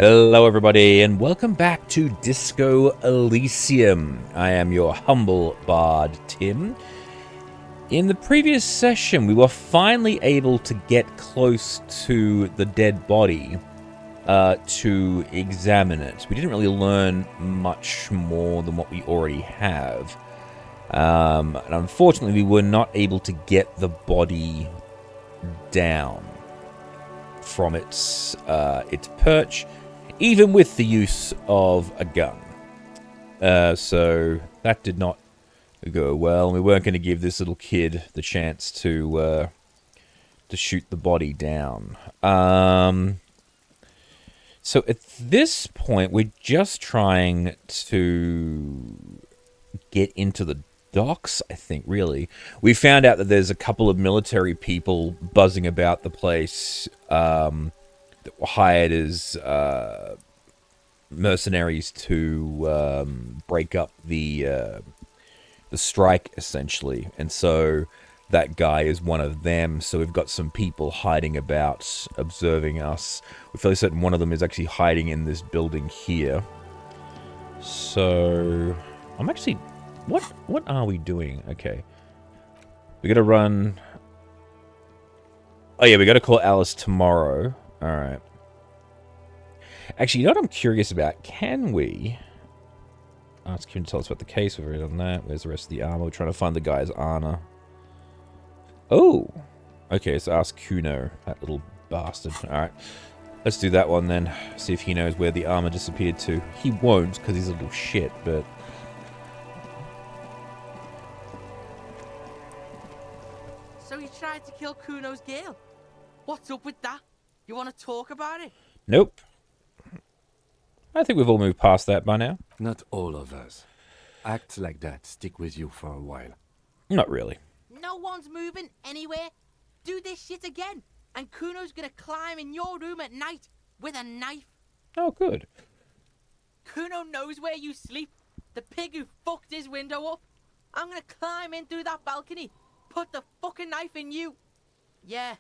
Hello everybody and welcome back to Disco Elysium. I am your humble bard, Tim. In the previous session, we were finally able to get close to the dead body to examine it. We didn't really learn much more than what we already have. And unfortunately, we were not able to get the body down from its perch, even with the use of a gun. So that did not go well. We weren't going to give this little kid the chance to shoot the body down. So at this point, we're just trying to get into the docks, I think, really. We found out that there's a couple of military people buzzing about the place that were hired as mercenaries to break up the strike, essentially. And so that guy is one of them. So we've got some people hiding about, observing us. We're fairly certain one of them is actually hiding in this building here. So I'm actually... What are we doing? Okay. We gotta run... Oh yeah, we gotta call Alice tomorrow. Alright. Actually, you know what I'm curious about? Can we... ask him to tell us about the case. We've already done that. Where's the rest of the armor? We're trying to find the guy's armor. Oh! Okay, so ask Kuno, that little bastard. Alright. Let's do that one then. See if he knows where the armor disappeared to. He won't, because he's a little shit, but... So you tried to kill Kuno's girl? What's up with that? You want to talk about it? Nope. I think we've all moved past that by now. Not all of us. Acts like that stick with you for a while. Not really. No one's moving anywhere. Do this shit again, and Kuno's gonna climb in your room at night with a knife. Oh, good. Kuno knows where you sleep. The pig who fucked his window up. I'm gonna climb in through that balcony. Put the fucking knife in you. Yeah.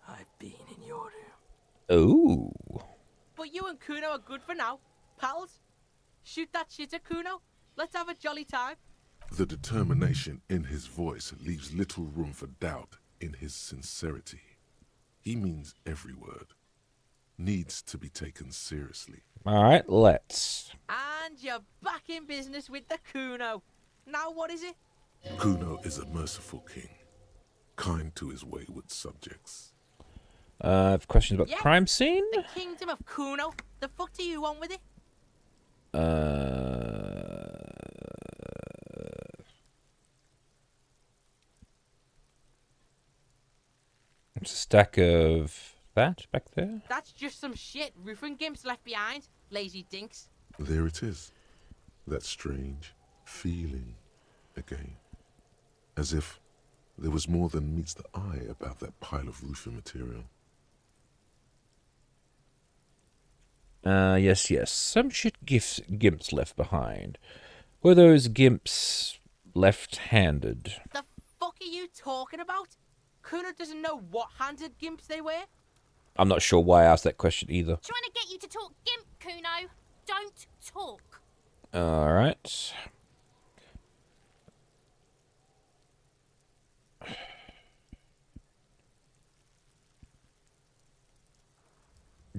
I've been in your room. Ooh. But you and Kuno are good for now. Pals. Shoot that shit at Kuno. Let's have a jolly time. The determination in his voice leaves little room for doubt in his sincerity. He means every word. Needs to be taken seriously. Alright, let's. And you're back in business with the Kuno. Now what is it? Kuno is a merciful king, kind to his wayward subjects. Questions about the crime scene? The kingdom of Kuno. The fuck do you want with it? It's a stack of that back there. That's just some shit roofing gimps left behind. Lazy dinks. There it is. That strange feeling again. As if there was more than meets the eye about that pile of roofing material. Yes. Some shit gimps left behind. Were those gimps left-handed? The fuck are you talking about? Kuno doesn't know what handed gimps they were. I'm not sure why I asked that question either. Trying to get you to talk gimp, Kuno. Don't talk. Alright.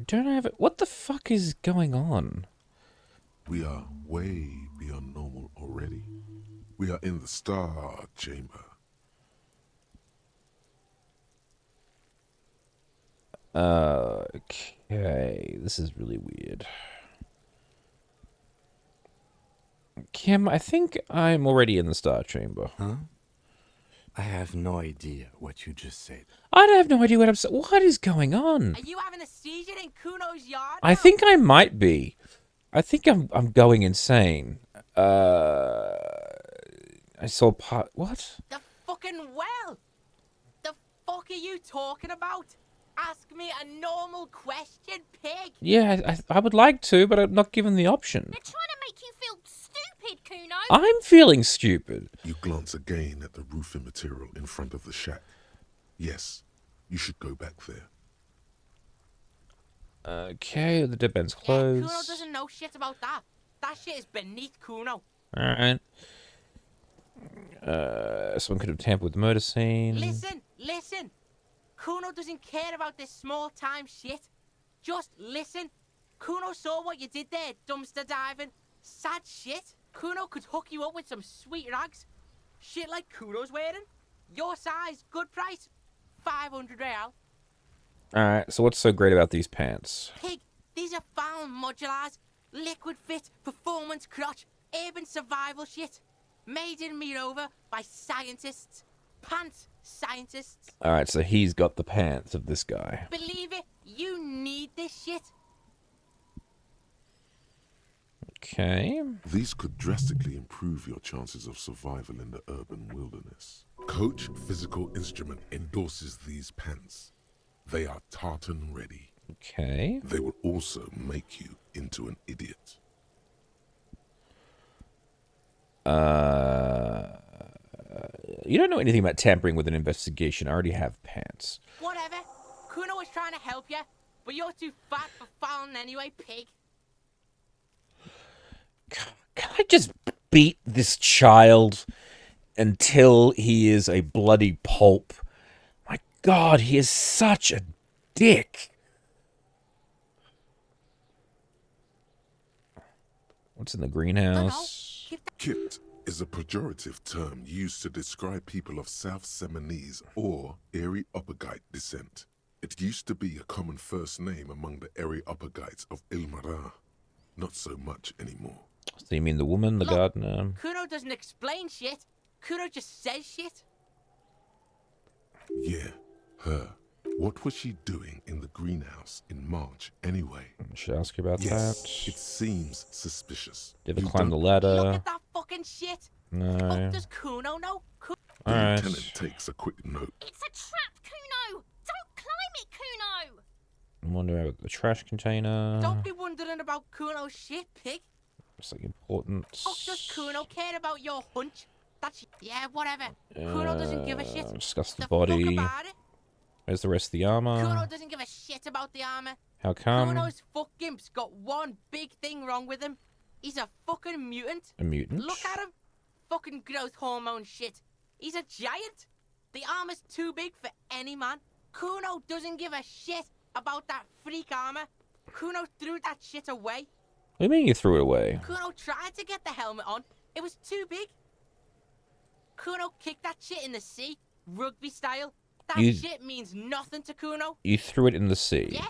Don't I have it? What the fuck is going on? We are way beyond normal already. We are in the star chamber. Okay, this is really weird. Kim, I think I'm already in the Star Chamber. Huh? I have no idea what you just said. I have no idea what I'm saying. What is going on? Are you having a seizure in Kuno's yard? I think I might be. I think I'm going insane. I saw part... What? The fucking well. The fuck are you talking about? Ask me a normal question, pig. Yeah, I would like to, but I'm not given the option. They're trying to make you feel stupid, Kuno. I'm feeling stupid. You glance again at the roofing material in front of the shack. Yes, you should go back there. Okay, the dead man's Yeah, clothes. Kuno doesn't know shit about that. That shit is beneath Kuno. Alright. Someone could have tampered with the murder scene. Listen. Kuno doesn't care about this small time shit. Just listen. Kuno saw what you did there, dumpster diving. Sad shit. Kuno could hook you up with some sweet rags. Shit like Kuno's wearing. Your size, good price. 500 real. Alright, so what's so great about these pants? Pig, these are found modulars. Liquid fit, performance crotch, urban survival shit. Made in Mirova by scientists. Pants scientists. Alright, so he's got the pants of this guy. Believe it, you need this shit. Okay. These could drastically improve your chances of survival in the urban wilderness. Coach Physical Instrument endorses these pants. They are tartan ready. Okay. They will also make you into an idiot. You don't know anything about tampering with an investigation. I already have pants. Whatever. Kuno was trying to help you, but you're too fat for fouling anyway, pig. Can I just beat this child until he is a bloody pulp? My God, he is such a dick. What's in the greenhouse? Kipped is a pejorative term used to describe people of South Seminese or Areopagite descent. It used to be a common first name among the Areopagites of Ilmara. Not so much anymore. So you mean the woman, the Look, gardener? Kuno doesn't explain shit. Kuno just says shit. Yeah, her. What was she doing in the greenhouse in March anyway? Should I ask you about Yes, that? it seems suspicious. Did you You ever climb the don't- Look ladder? at that fucking shit. No. What does Kuno know? The Alright. lieutenant takes a quick note. It's a trap, Kuno! Don't climb it, Kuno! I'm wondering about the trash container. Don't be wondering about Kuno's shit, pig. It's like important. Fuck does Kuno care about your hunch? That's yeah, whatever. Kuno doesn't give a shit. Discuss the Fuck body. about it. Where's the rest of the Kuno armor? doesn't give a shit about the armor. How come? Kuno's fuck gimp's got one big thing wrong with him. He's a fucking mutant. A mutant? Look at him. Fucking growth hormone shit. He's a giant. The armor's too big for any man. Kuno doesn't give a shit about that freak armor. Kuno threw that shit away. What do you mean you threw it away? Kuno tried to get the helmet on. It was too big. Kuno kicked that shit in the sea, rugby style. That You- shit means nothing to Kuno. You threw it in the sea. Yeah,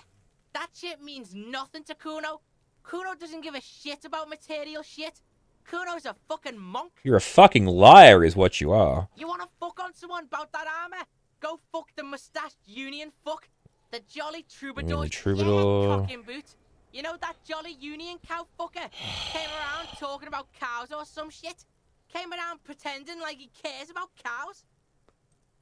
that shit means nothing to Kuno. Kuno doesn't give a shit about material shit. Kuno's a fucking monk. You're a fucking liar is what you are. You wanna fuck on someone about that armor? Go fuck the mustached union fuck. The jolly troubadour. the troubadour? Yeah, cock in boot. You know that jolly union cow fucker? Came around talking about cows or some shit. Came around pretending like he cares about cows.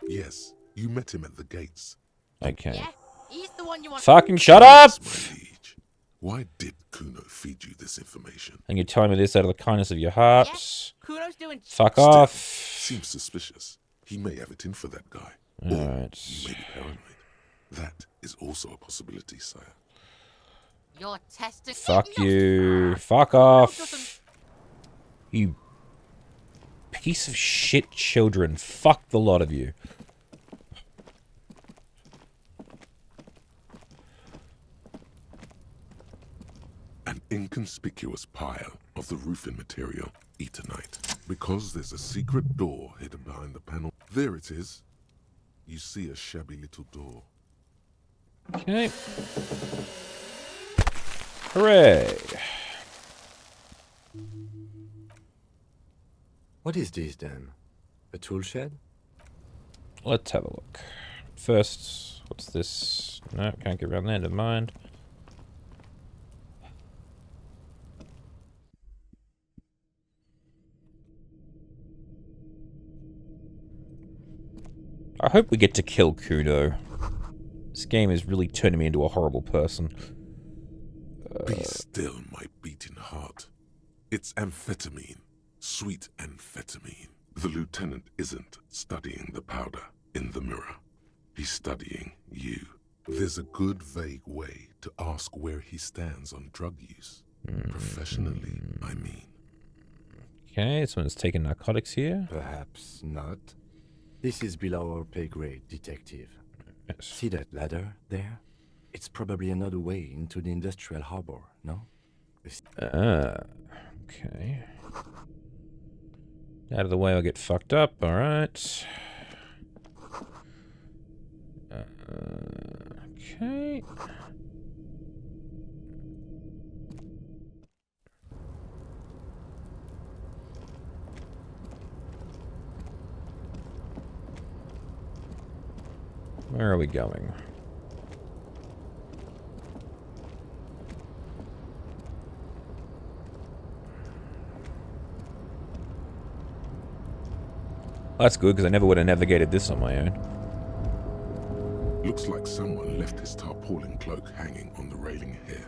Yes, you met him at the gates. Okay. Yeah, he's the one you want. Fucking shut up! Yes, my liege. Why did Kuno feed you this information? And you're telling me this out of the kindness of your Yeah, heart? Kuno's doing. Fuck Still, off. Seems suspicious. He may have it in for that guy. Or Alright. you may be paranoid. That is also a possibility, sire. You're testing. Fuck No, you. sir. Fuck Kuno off. doesn't- You piece of shit children. Fuck the lot of you. An inconspicuous pile of the roofing material, Eternite. Because there's a secret door hidden behind the panel. There it is. You see a shabby little door. Okay. Hooray. What is this then? A tool shed? Let's have a look. First, what's this? No, can't get around there, never mind. I hope we get to kill Kuno. This game is really turning me into a horrible person. Be still, my beating heart. It's amphetamine. Sweet amphetamine. The lieutenant isn't studying the powder in the mirror. He's studying you. There's a good vague way to ask where he stands on drug use. Professionally, I mean. Okay, someone's taking narcotics here. Perhaps not. This is below our pay grade, detective. Yes. See that ladder there? It's probably another way into the industrial harbor, no? Okay. Out of the way, I'll get fucked up. All right. Okay. Where are we going? That's good, because I never would have navigated this on my own. Looks like someone left his tarpaulin cloak hanging on the railing here.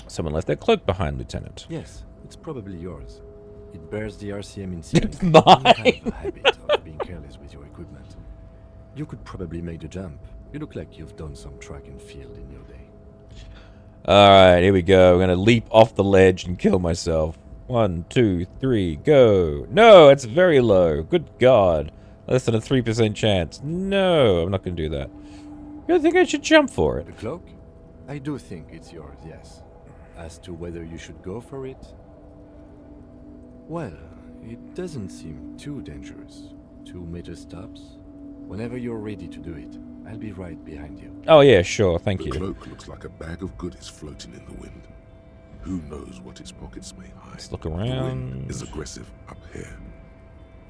Someone left their cloak behind, Lieutenant. Yes, it's probably yours. It bears the RCM insignia. It's mine. You have a habit of being careless with your equipment. You could probably make the jump. You look like you've done some track and field in your day. Alright, here we go. I'm gonna leap off the ledge and kill myself. 1, 2, 3, go. No, it's very low. Good God. Less than a 3% chance. No, I'm not gonna do that. I think I should jump for it. The cloak? I do think it's yours, yes. As to whether you should go for it? Well, it doesn't seem too dangerous. 2 meter stops. Whenever you're ready to do it, I'll be right behind you. Oh yeah, sure, thank The you. cloak looks like a bag of goodies floating in the wind. Who knows what its pockets may hide? Let's look The wind around. is aggressive up here.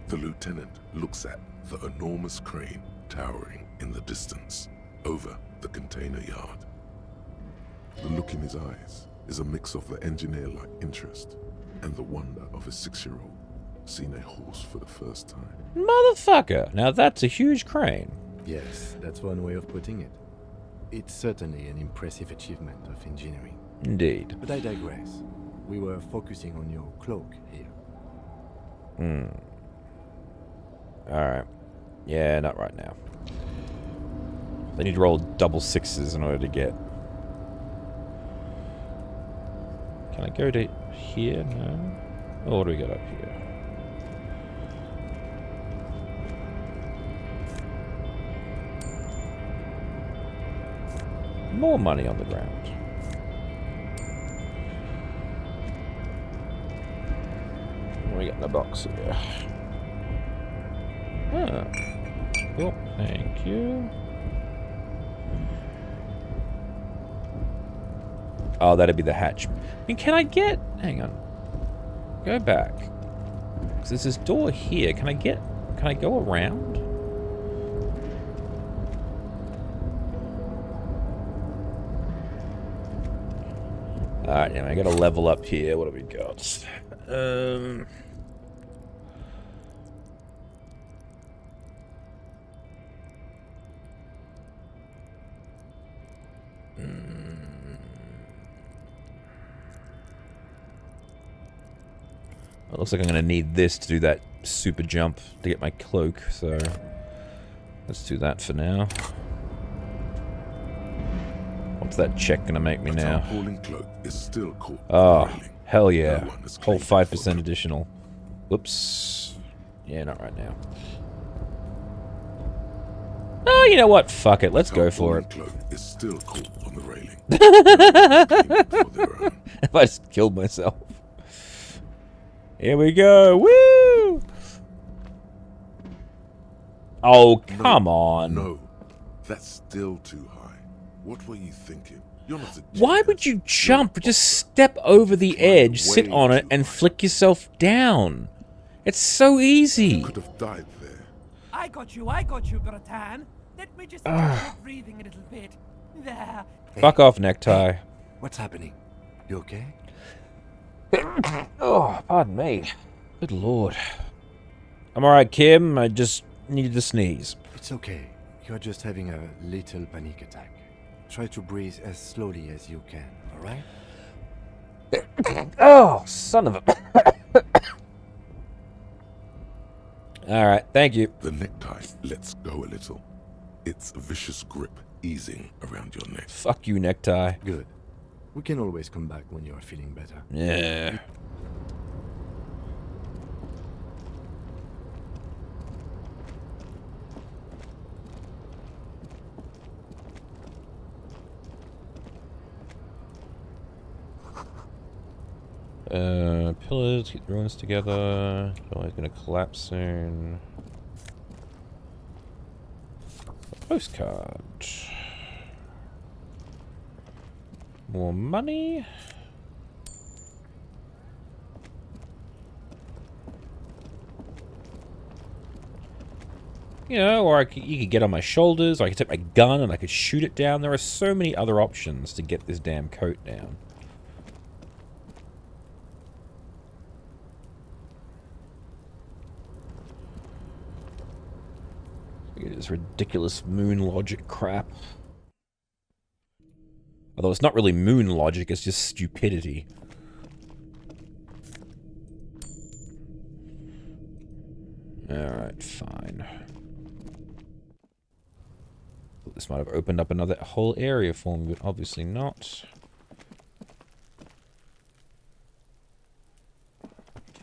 The lieutenant looks at the enormous crane towering in the distance over the container yard. The look in his eyes is a mix of the engineer-like interest and the wonder of a 6-year-old seeing a horse for the first time. Motherfucker! Now that's a huge crane. Yes, that's one way of putting it. It's certainly an impressive achievement of engineering. Indeed. But I digress. We were focusing on your cloak here. Alright. Yeah, not right now. They need to roll double 6s in order to get... Can I go to here? No? Oh, what do we got up here? More money on the ground. What do we got in the box here? Ah. Cool, thank you. Oh, that'd be the hatch. I mean, can I get... Hang on. Go back. 'Cause there's this door here. Can I go around? Alright, yeah, I gotta level up here. What have we got? It looks like I'm gonna need this to do that super jump to get my cloak, so let's do that for now. What's that check gonna make me The now? tarpaulin cloak is still caught on the Oh, railing. hell yeah. No one has Whole claimed it for 5% them. additional. Whoops. Yeah, not right now. Oh, you know what? Fuck it. Let's go for it. Tarpaulin cloak is still caught on the railing. No one has claimed it for their own. If I just killed myself. Here we go. Woo! Oh, come on. No, that's still too high. What were you thinking? You're not a Why genius. would you jump? Just step over the edge, sit way on it, too and high. flick yourself down. It's so easy. You could have died there. I got you, Bratan. Let me just get breathing a little bit. There. Fuck off, necktie. What's happening? You okay? Oh, pardon me. Good lord. I'm alright, Kim. I just needed to sneeze. It's okay. You're just having a little panic attack. Try to breathe as slowly as you can, alright? Oh, son of a... Alright, thank you. The necktie lets go a little. Its vicious grip easing around your neck. Fuck you, necktie. Good. We can always come back when you are feeling better. Yeah. Pillars, keep the ruins together. Always gonna collapse soon. A postcard. More money. You know, or you could get on my shoulders, or I could take my gun and I could shoot it down. There are so many other options to get this damn coat down. Look at this ridiculous moon logic crap. Although it's not really moon logic, it's just stupidity. Alright, fine. This might have opened up another whole area for me, but obviously not.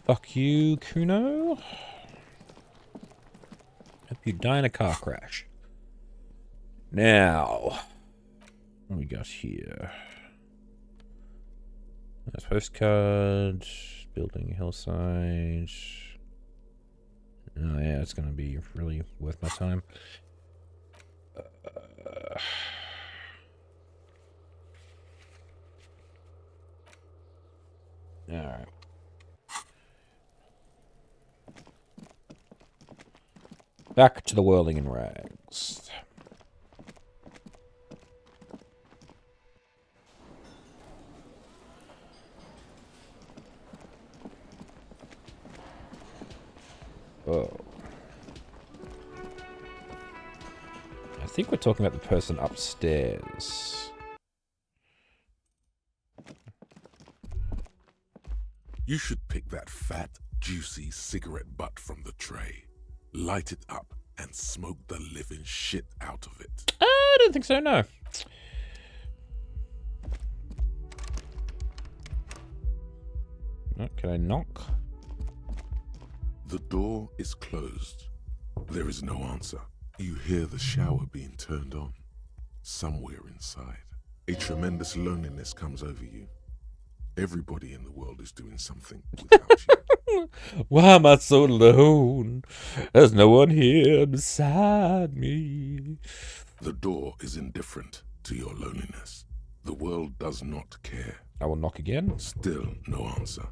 Fuck you, Kuno. Hope you die in a car crash. Now, what we got here? That's postcard, building hillside. Oh yeah, it's gonna be really worth my time. Alright. Back to the whirling in rags. Oh. I think we're talking about the person upstairs. You should pick that fat, juicy cigarette butt from the tray, light it up, and smoke the living shit out of it. I don't think so, no. Oh, can I knock? The door is closed. There is no answer. You hear the shower being turned on. Somewhere inside, a tremendous loneliness comes over you. Everybody in the world is doing something without you. Why am I so alone? There's no one here beside me. The door is indifferent to your loneliness. The world does not care. I will knock again. Still no answer.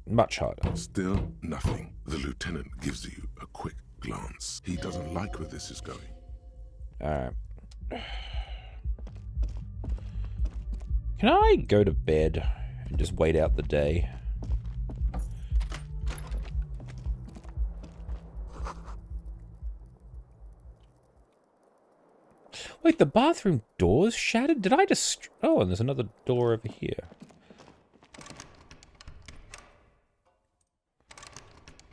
Much harder. Still nothing. The lieutenant gives you a quick glance. He doesn't like where this is going. Alright. Can I go to bed and just wait out the day? Wait, the bathroom door's shattered? Did I just... Oh, and there's another door over here.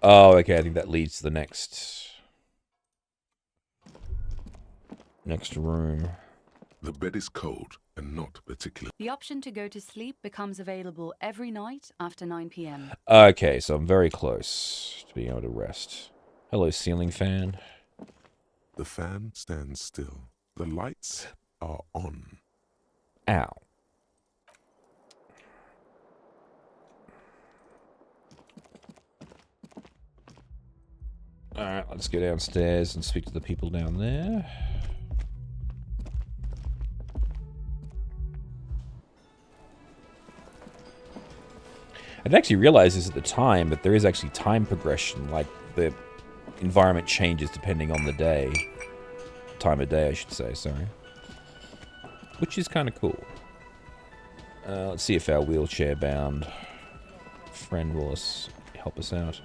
Oh, okay, I think that leads to the next room. The bed is cold and not particularly. The option to go to sleep becomes available every night after 9 p.m. Okay, so I'm very close to being able to rest. Hello, ceiling fan. The fan stands still. The lights are on. Ow. Alright, let's go downstairs and speak to the people down there. I didn't actually realize this at the time, but there is actually time progression, like the environment changes depending on the day. Time of day, I should say, sorry. Which is kind of cool. Let's see if our wheelchair-bound friend will help us out.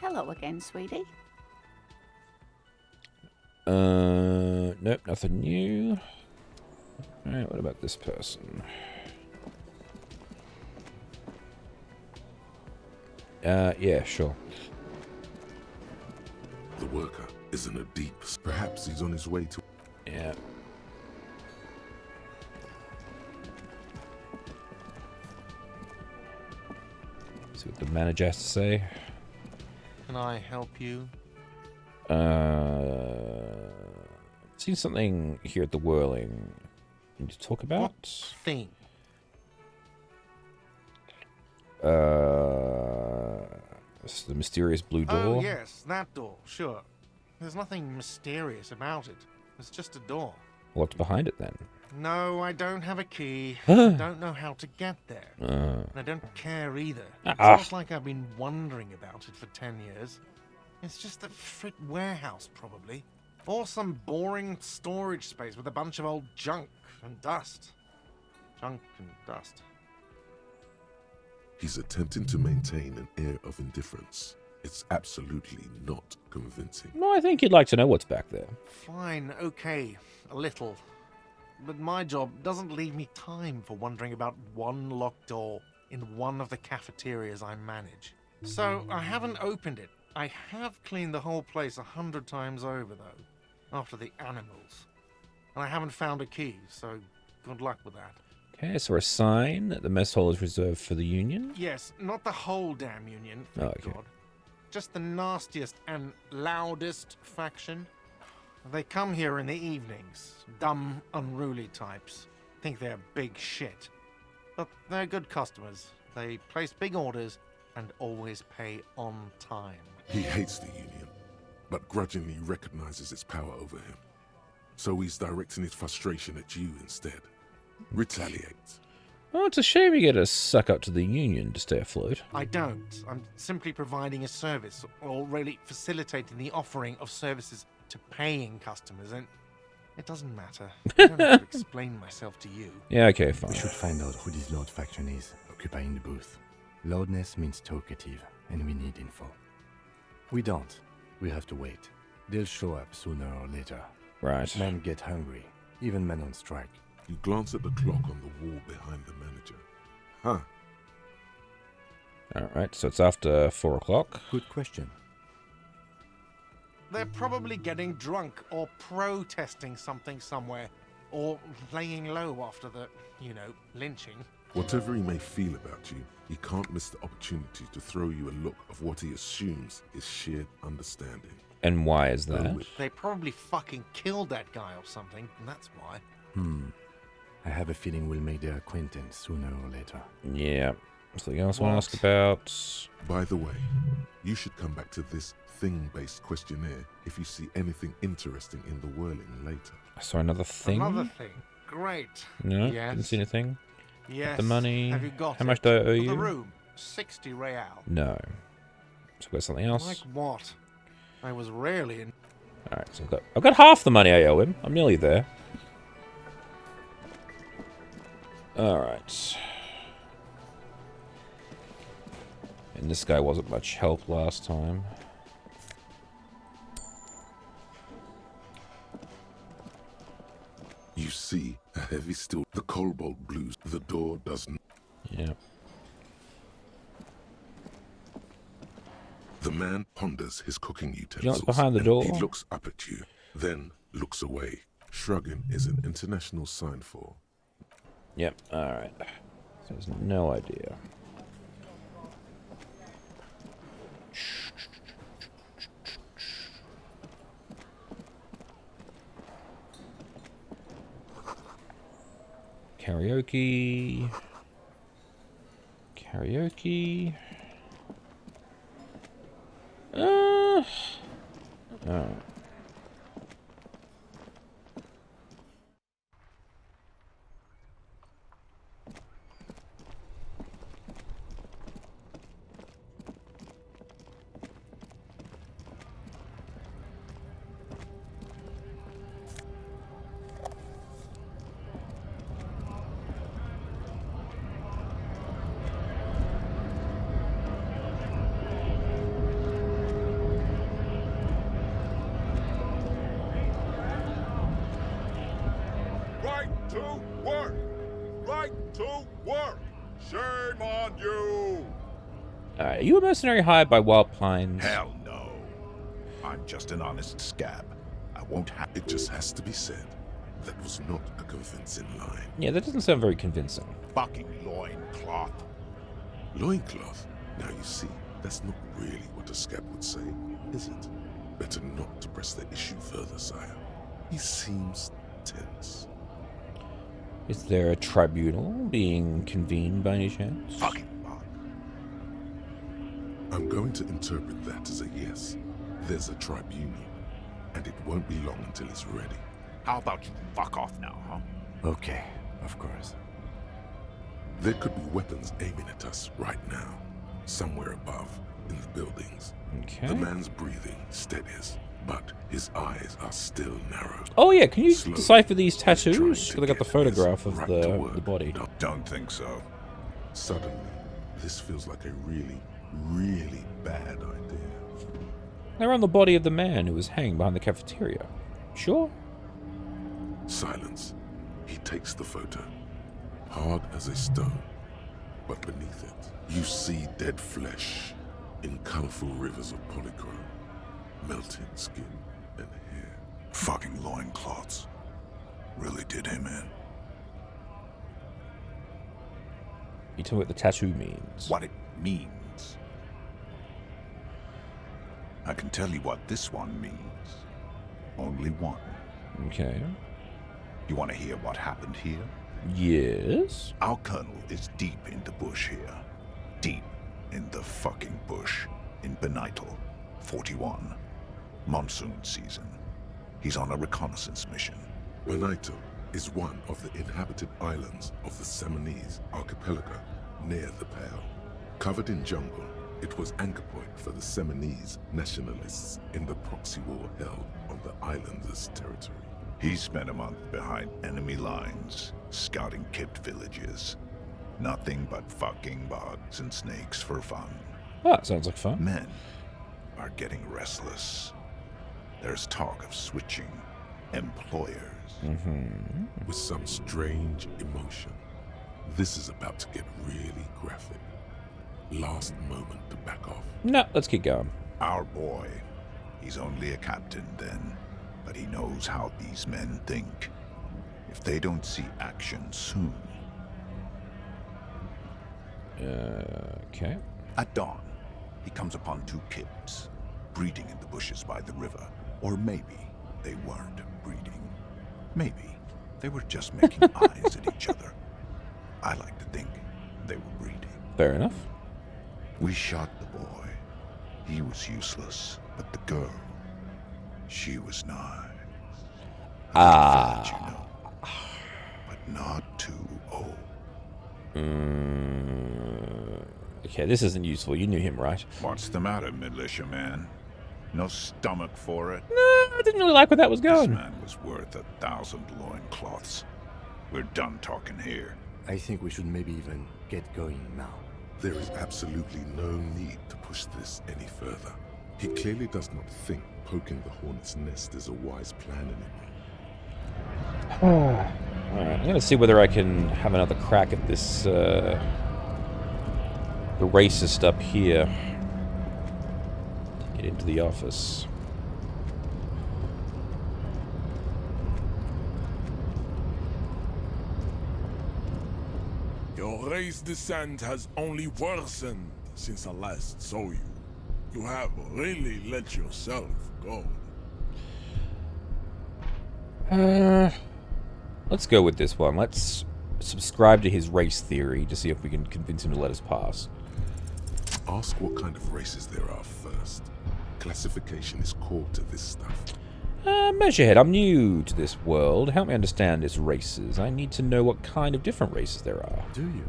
Hello again, sweetie. Nope, nothing new. Alright, what about this person? Yeah, sure. The worker is in a deep... Perhaps he's on his way to... Yeah. See what the manager has to say. Can I help you? Seen something here at the Whirling. Need to talk about? What thing? This is the mysterious blue door. Oh, yes, that door, sure. There's nothing mysterious about it. It's just a door. What's behind it then? No, I don't have a key. I don't know how to get there. And I don't care either. It's not like I've been wondering about it for 10 years. It's just a frit warehouse, probably. Or some boring storage space with a bunch of old junk and dust. Junk and dust. He's attempting to maintain an air of indifference. It's absolutely not convincing. No, I think you'd like to know what's back there. Fine, okay, a little. But my job doesn't leave me time for wondering about one locked door in one of the cafeterias I manage. So I haven't opened it. I have cleaned the whole place 100 times over, though, after the animals. And I haven't found a key, so good luck with that. Okay, so a sign that the mess hall is reserved for the Union. Yes, not the whole damn Union, thank God. Just the nastiest and loudest faction. They come here in the evenings. Dumb, unruly types. Think they're big shit. But they're good customers. They place big orders and always pay on time. He hates the Union, but grudgingly recognizes its power over him. So he's directing his frustration at you instead. Retaliate. Oh, it's a shame you get to suck up to the Union to stay afloat. I don't. I'm simply providing a service, or really facilitating the offering of services to paying customers, and it doesn't matter. I don't have to explain myself to you. Yeah, okay, fine. We should find out who this Lord faction is, occupying the booth. Loudness means talkative, and we need info. We don't. We have to wait. They'll show up sooner or later. Right. Men get hungry, even men on strike. You glance at the clock on the wall behind the manager. Huh. Alright, so it's after 4 o'clock. Good question. They're probably getting drunk or protesting something somewhere, or laying low after the, lynching. Whatever he may feel about you, he can't miss the opportunity to throw you a look of what he assumes is shared understanding. And why is that? They probably fucking killed that guy or something, and that's why. I have a feeling we'll make their acquaintance sooner or later. Yeah. Something else I want to ask about? By the way, you should come back to this thing-based questionnaire if you see anything interesting in the Whirling later. I saw another thing. Another thing. Great. No, Yes. didn't see anything. Yes. The money. Have you got How much it? do I owe For you? the room. 60 real. No. So I've got something else. Like what? I was rarely in. Alright, so I've got half the money I owe him. I'm nearly there. Alright. And this guy wasn't much help last time. You see a heavy steel, the cobalt blues. The door doesn't. Yeah. The man ponders his cooking You know utensils. what's behind the and door? He looks up at you, then looks away. Shrugging is an international sign for. Yep, alright. So there's no idea. Karaoke. Karaoke. Oh. Right to work! Right to work! Shame on you! Alright, are you a mercenary hired by Wild Pines? Hell no. I'm just an honest scab. I won't have It just has to be said. That was not a convincing line. Yeah, that doesn't sound very convincing. fucking loincloth. Loincloth? Now you see, that's not really what a scab would say, is it? Better not to press the issue further, sire. He seems tense. Is there a tribunal being convened by any chance? Fucking I'm going to interpret that as a yes. There's a tribunal, and it won't be long until it's ready. How about you fuck off now, huh? Okay, of course. There could be weapons aiming at us right now, somewhere above, in the buildings. Okay. The man's breathing steadies, but his eyes are still narrow. Oh yeah, can you Slowly, decipher these trying tattoos? to Because I got the get photograph his of right to work the body. done. Don't think so. Suddenly, this feels like a really, really bad idea. They're on the body of the man who was hanged behind the cafeteria. Sure? Silence. He takes the photo, hard as a stone, but beneath it, you see dead flesh in colorful rivers of polychrome, melting skin and hair. Fucking loincloths. Really did him in. You tell me what the tattoo means. What it means. I can tell you what this one means. Only one. Okay. You want to hear what happened here? Yes? Our colonel is deep in the bush here. Deep in the fucking bush. In Benital, 41. Monsoon season. He's on a reconnaissance mission. Benito is one of the inhabited islands of the Seminese archipelago near the Pale. Covered in jungle, it was anchor point for the Seminese nationalists in the proxy war held on the islanders' territory. He spent a month behind enemy lines, scouting kept villages. Nothing but fucking bugs and snakes for fun. Oh, that sounds like fun. Men are getting restless. There's talk of switching employers. With some strange emotion. This is about to get really graphic. Last moment to back off. No, let's keep going. Our boy, he's only a captain then, but he knows how these men think. If they don't see action soon. Okay. At dawn, he comes upon two kids, breeding in the bushes by the river. Or maybe they weren't breeding. Maybe they were just making eyes at each other. I like to think they were breeding. Fair enough. We shot the boy. He was useless, but the girl, she was nice. I thought, you know, but not too old. Okay, this isn't useful. You knew him, right? What's the matter, militiaman? No stomach for it? No, I didn't really like where that was This going. man was worth 1,000 loincloths. We're done talking here. I think we should maybe even get going now. There is absolutely no need to push this any further. He clearly does not think poking the hornet's nest is a wise plan anymore. Alright, I'm gonna see whether I can have another crack at this, the racist up here. Get into the office. Your race descent has only worsened since I last saw you. You have really let yourself go. Let's go with this one. Let's subscribe to his race theory to see if we can convince him to let us pass. Ask what kind of races there are first. Classification is core to this stuff. Measurehead, I'm new to this world. Help me understand its races. I need to know what kind of different races there are. Do you?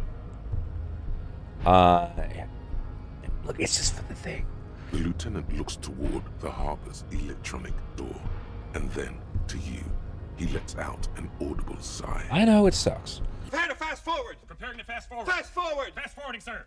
Look, it's just for the thing. The lieutenant looks toward the harbor's electronic door, and then to you. He lets out an audible sigh. I know it sucks. Prepare to fast forward! Preparing to fast forward. Fast forward! Fast forwarding, sir.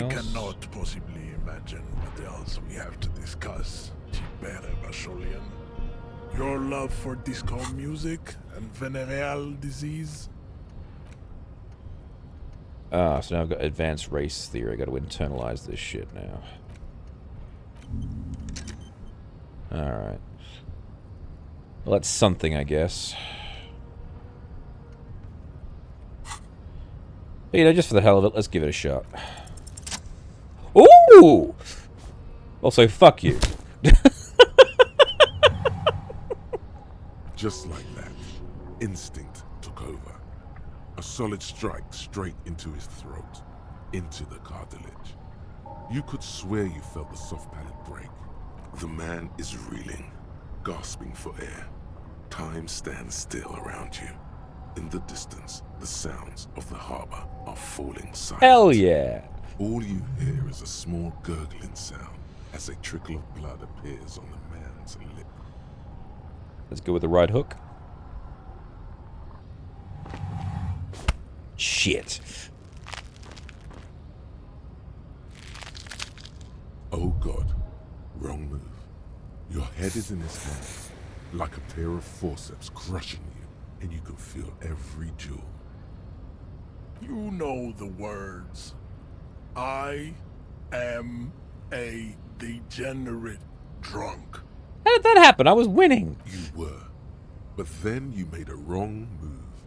I cannot possibly imagine what else we have to discuss, Chipere Basholian. Your love for disco music and venereal disease? Ah, so now I've got advanced race theory. I've got to internalize this shit now. Alright. Well, that's something, I guess. But, you know, just for the hell of it, let's give it a shot. Ooh! Also, fuck you. Just like that, instinct took over. A solid strike straight into his throat, into the cartilage. You could swear you felt the soft palate break. The man is reeling, gasping for air. Time stands still around you. In the distance, the sounds of the harbor are falling silent. Hell yeah! All you hear is a small gurgling sound as a trickle of blood appears on the man's lip. Let's go with the right hook. Shit. Oh God, wrong move. Your head is in his hand, like a pair of forceps crushing you, and you can feel every jewel. You know the words. I am a degenerate drunk. How did that happen? I was winning. You were, but then you made a wrong move,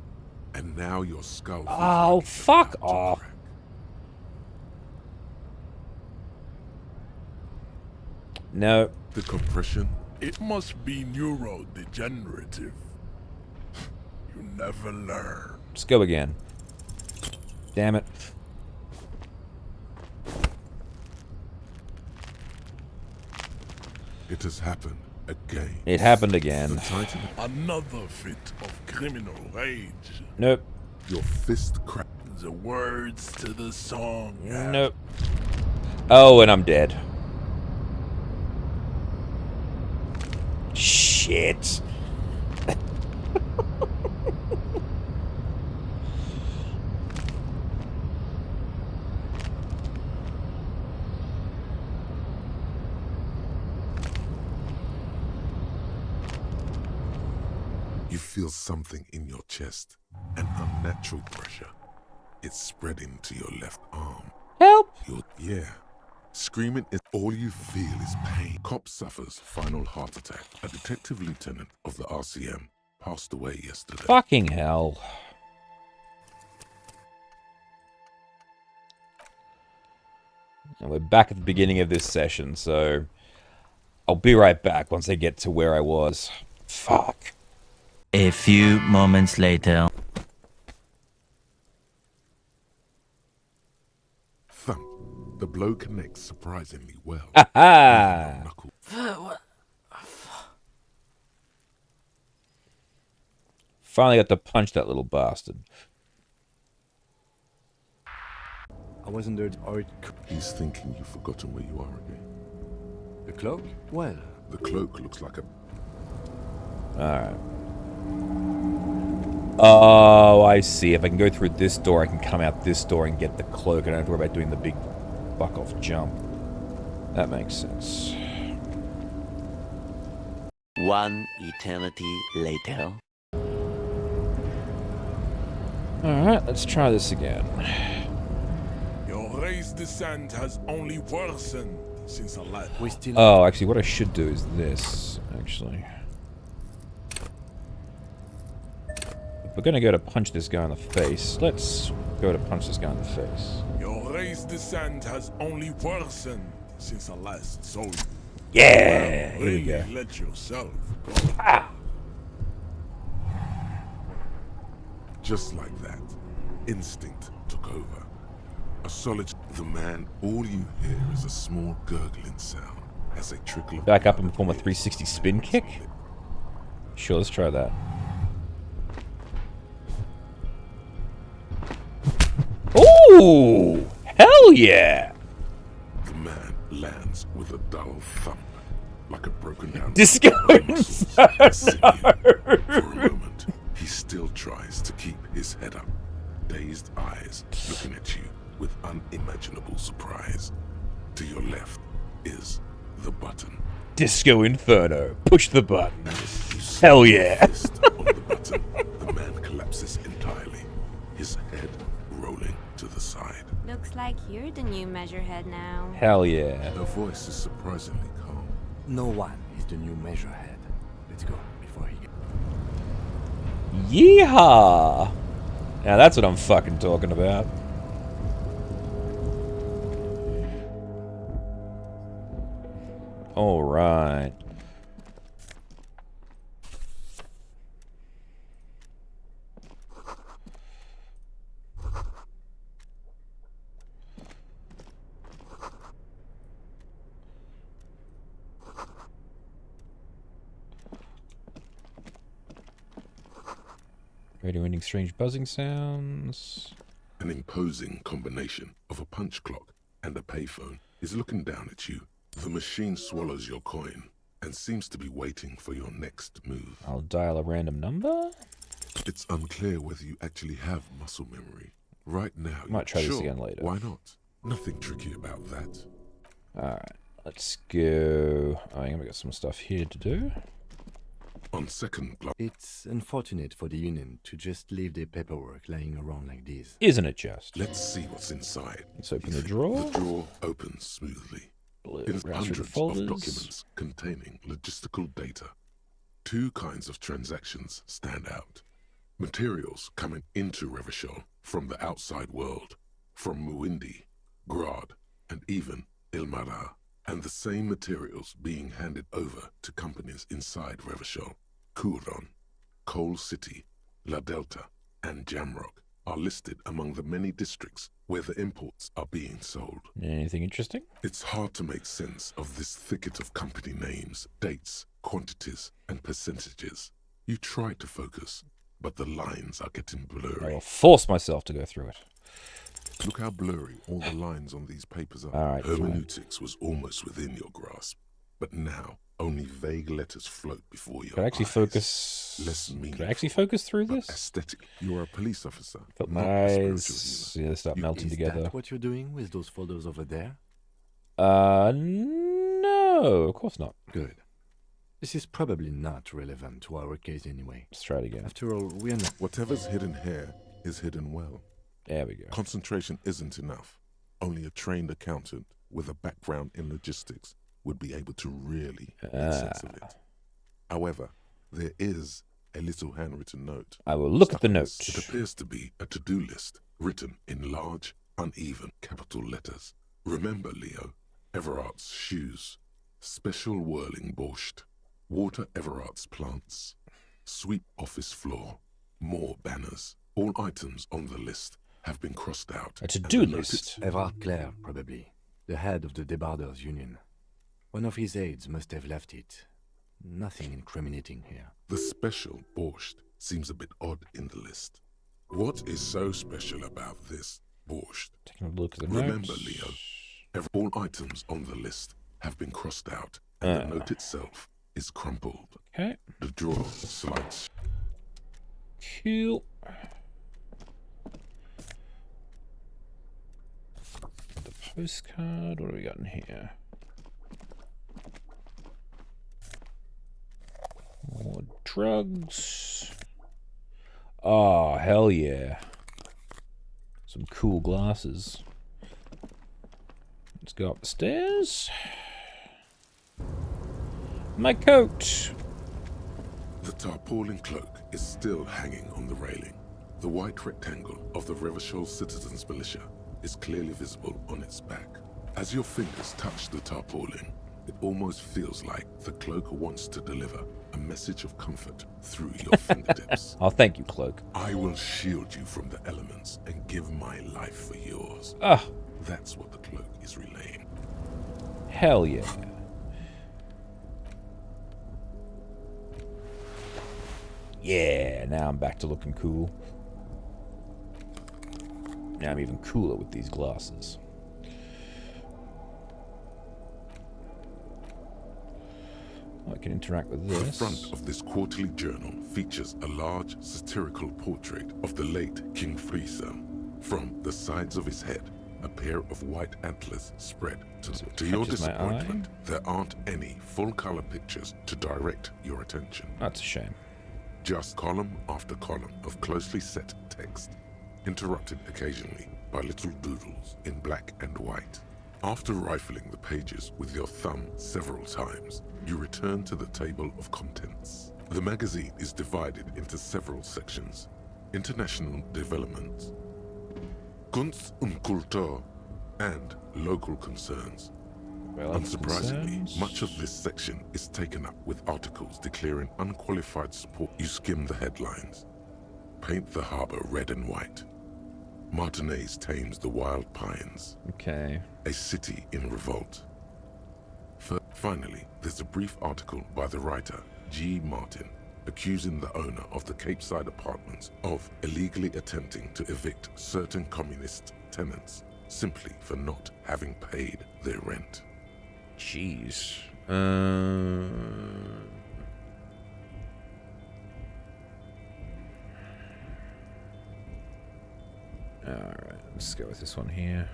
and now your skull. Oh, fuck off. Crack. No. The compression. It must be neurodegenerative. You never learn. Let's go again. Damn it. It has happened again. It happened again. The Titan. Another fit of criminal rage. Nope. Your fist cracked. The words to the song. Nope. Oh, and I'm dead. Shit. You feel something in your chest, an unnatural pressure. It's spreading to your left arm. Help! Yeah. Screaming is all you feel is pain. Cop suffers final heart attack. A detective lieutenant of the RCM passed away yesterday. Fucking hell. And we're back at the beginning of this session, so I'll be right back once I get to where I was. Fuck. A few moments later. Thump. The blow connects surprisingly well. Aha! Finally got to punch that little bastard. I wasn't there. He's thinking you've forgotten where you are again. The cloak? Well, The cloak looks like a... Alright. Oh, I see. If I can go through this door, I can come out this door and get the cloak. I don't have to worry about doing the big fuck-off jump. That makes sense. One eternity later. Alright, let's try this again. Your race descent has only worsened since the last. we still. Oh, actually, what I should do is this, actually. If we're gonna go to punch this guy in the face, let's go to punch this guy in the face. Your race descent has only worsened since the last soul. Yeah! Well, Here we really go. let yourself go. Ah! Just like that, instinct took over. A solid... The man, all you hear is a small gurgling sound as a trickle of... Back up and perform a 360 spin kick? Sure, let's try that. Ooh! Hell yeah! The man lands with a dull thump, like a broken down... Disco Inferno! For a moment, he still tries to keep his head up, dazed eyes looking at you with unimaginable surprise. To your left is the button. Disco Inferno. Push the button. As you Hell slap your yeah. fist on the button, the man collapses entirely, his head rolling to the side. Looks like you're the new measurehead now. Hell yeah. Her voice is surprisingly calm. No one is the new measurehead. Let's go before he gets... Yeehaw! Now that's what I'm fucking talking about. All right. Radio ending strange buzzing sounds. An imposing combination of a punch clock and a payphone is looking down at you. The machine swallows your coin and seems to be waiting for your next move. I'll dial a random number. It's unclear whether you actually have muscle memory. Right now, Might try this sure, again later. Why not? Nothing tricky about that. Alright, let's go. Oh, I'm gonna get some stuff here to do. On second glance, It's unfortunate for the Union to just leave their paperwork lying around like this. Isn't it just? let's see what's inside. Let's open the drawer. The drawer opens smoothly. Blue, It is browse through the hundreds of folders. documents containing logistical data. Two kinds of transactions stand out. Materials coming into Revachol from the outside world, from Muindi, Grad, and even Ilmara, and the same materials being handed over to companies inside Revachol. Kuron, Coal City, La Delta, and Jamrock are listed among the many districts where the imports are being sold. Anything interesting? It's hard to make sense of this thicket of company names, dates, quantities, and percentages. You try to focus, but the lines are getting I blurry. will force myself to go through it. Look how blurry all the lines on these papers are. All right, fine. Hermeneutics was almost within your grasp, but now only vague letters float before your Could I actually eyes. focus? Less Could I meaningful, actually focus through but this? aesthetic. You're a police officer, Felt not my a spiritual eyes. healer. Yeah, they start You- melting Is together. that what you're doing with those folders over there? No, of course not. Good. This is probably not relevant to our case anyway. Let's try it again. After all, we're not... Whatever's hidden here is hidden well. There we go. Concentration isn't enough. Only a trained accountant with a background in logistics would be able to really make sense of it. However, there is a little handwritten note. I will look at the Stuck on note. this. It appears to be a to-do list written in large, uneven capital letters. Remember, Leo, Everart's shoes, special whirling borscht, water Everart's plants, sweep office floor, more banners. All items on the list have been crossed out. A to-do and the list. Everard Clare, probably. The head of the Debarders Union. One of his aides must have left it. Nothing incriminating here. The special borscht seems a bit odd in the list. What is so special about this borscht? Taking a look at the Remember, notes. Leo, all items on the list have been crossed out, and the note itself is crumpled. Okay. The drawer slides. Cool. The postcard. What do we got in here? More drugs. Oh, hell yeah. Some cool glasses. Let's go up the stairs. My coat. The tarpaulin cloak is still hanging on the railing. The white rectangle of the Revachol Citizens Militia is clearly visible on its back. As your fingers touch the tarpaulin, it almost feels like the cloak wants to deliver a message of comfort through your fingertips. Oh, thank you, cloak. I will shield you from the elements and give my life for yours. Ah, That's what the cloak is relaying. hell yeah. Yeah, now I'm back to looking cool. Now I'm even cooler with these glasses. I can interact with The this. front of this quarterly journal features a large satirical portrait of the late King Friesel. From the sides of his head, a pair of white antlers spread. To your catches my disappointment, there aren't any full-color pictures to direct your attention. That's a shame. Just column after column of closely set text, interrupted occasionally by little doodles in black and white. After rifling the pages with your thumb several times, you return to the table of contents. The magazine is divided into several sections. International development, Kunst und Kultur, and local concerns. Unsurprisingly, much of this section is taken up with articles declaring unqualified support. You skim the headlines. Paint the harbor red and white. Martinez tames the wild pines. Okay. A city in revolt. Finally, there's a brief article by the writer, G. Martin, accusing the owner of the Capeside Apartments of illegally attempting to evict certain communist tenants simply for not having paid their rent. Jeez. Alright, let's go with this one here.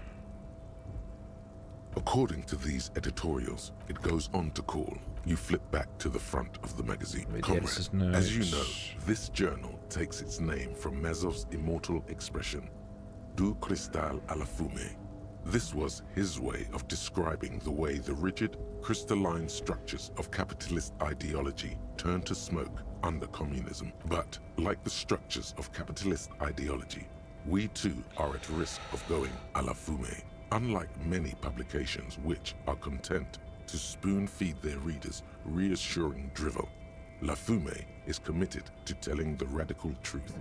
According to these editorials, it goes on to call. You flip back to the front of the magazine. Comrade, as you know, this journal takes its name from Mezov's immortal expression, Du cristal a la fumée. This was his way of describing the way the rigid, crystalline structures of capitalist ideology turn to smoke under communism. But, like the structures of capitalist ideology, we too are at risk of going a la fumée. Unlike many publications which are content to spoon-feed their readers reassuring drivel, La Fumée is committed to telling the radical truth,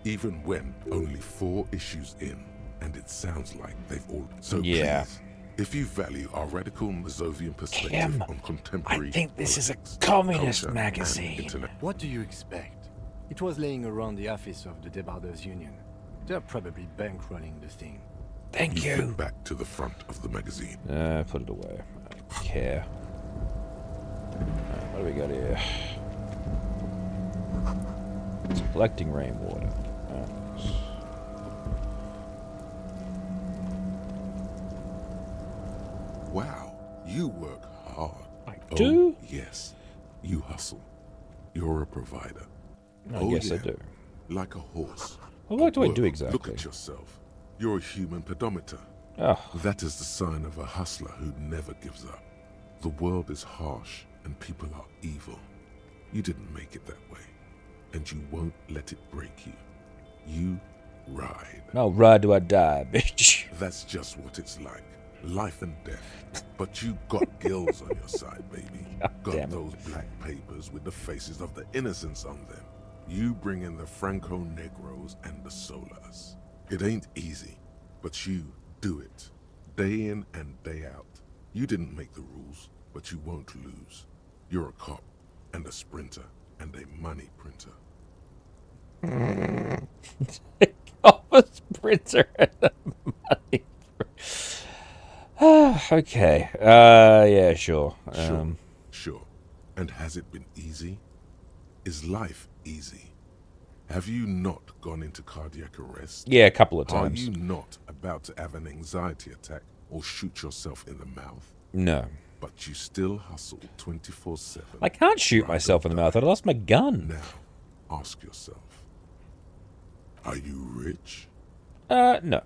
even when only 4 issues in, and it sounds like they've all... So please, if you value our radical Mazovian perspective on contemporary... I think this is a communist magazine. What do you expect? It was laying around the office of the Debarders Union. They're probably bankrolling the thing. Thank you. Flip back to the front of the magazine. Put it away. I don't care. What do we got here? It's collecting rainwater. Wow, you work hard. I do? Oh, yes, you hustle. You're a provider. I guess I do. Like a horse. Well, what do I do exactly? Look at yourself. You're a human pedometer. Oh. That is the sign of a hustler who never gives up. The world is harsh and people are evil. You didn't make it that way, and you won't let it break you. You ride. I'll ride till I die, bitch. That's just what it's like. Life and death. But you got gills on your side, baby. Got those black papers with the faces of the innocents on them. You bring in the Franco-Negros and the Solas. It ain't easy, but you do it. Day in and day out. You didn't make the rules, but you won't lose. You're a cop, and a sprinter, and a money printer. Cop, a sprinter, and a money printer. Okay. Yeah, sure. Sure. And has it been easy? Is life easy? Have you not gone into cardiac arrest? Yeah, a couple of times. Are you not about to have an anxiety attack or shoot yourself in the mouth? No. But you still hustle 24/7. I can't shoot myself in the mouth. I lost my gun. Now, ask yourself, are you rich? No.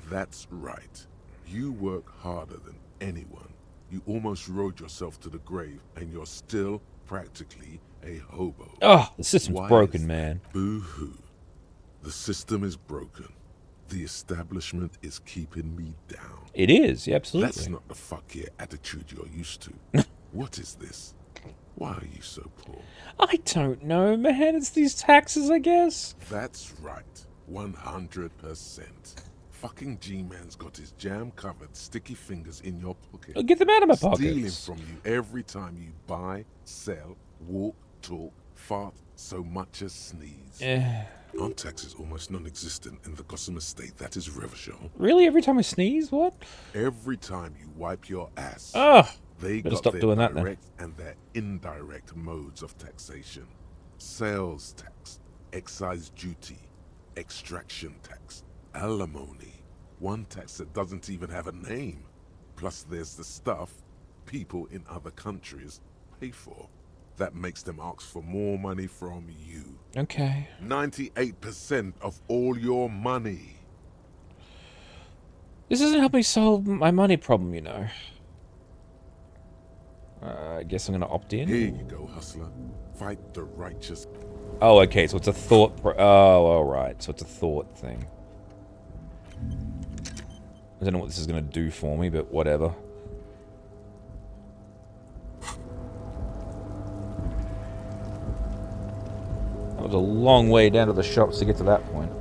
That's right. You work harder than anyone. You almost rode yourself to the grave, and you're still practically a hobo. Oh, the system's broken, man. Boo-hoo. The system is broken. The establishment is keeping me down. It is, yeah, absolutely. That's not the fuck yeah attitude you're used to. What is this? Why are you so poor? I don't know, man. It's these taxes, I guess. That's right. 100%. Fucking G-Man's got his jam-covered sticky fingers in your pocket. Oh, get them out of my pockets. Stealing from you every time you buy, sell, walk, talk, fart, so much as sneeze. Aren't taxes almost non-existent in the Gossamer state? That is Revachol. Really? Every time I sneeze? What? Every time you wipe your ass. Oh, they better got stop their doing that then. direct and their indirect modes of taxation. Sales tax, excise duty, extraction tax, alimony. One tax that doesn't even have a name. Plus there's the stuff people in other countries pay for. That makes them ask for more money from you. Okay. 98% of all your money. This doesn't help me solve my money problem, you know. I guess I'm gonna opt in. Here you go, hustler. Fight the righteous. Oh, okay, so it's a thought oh, alright, so it's a thought thing. I don't know what this is gonna do for me, but whatever. That was a long way down to the shops to get to that point.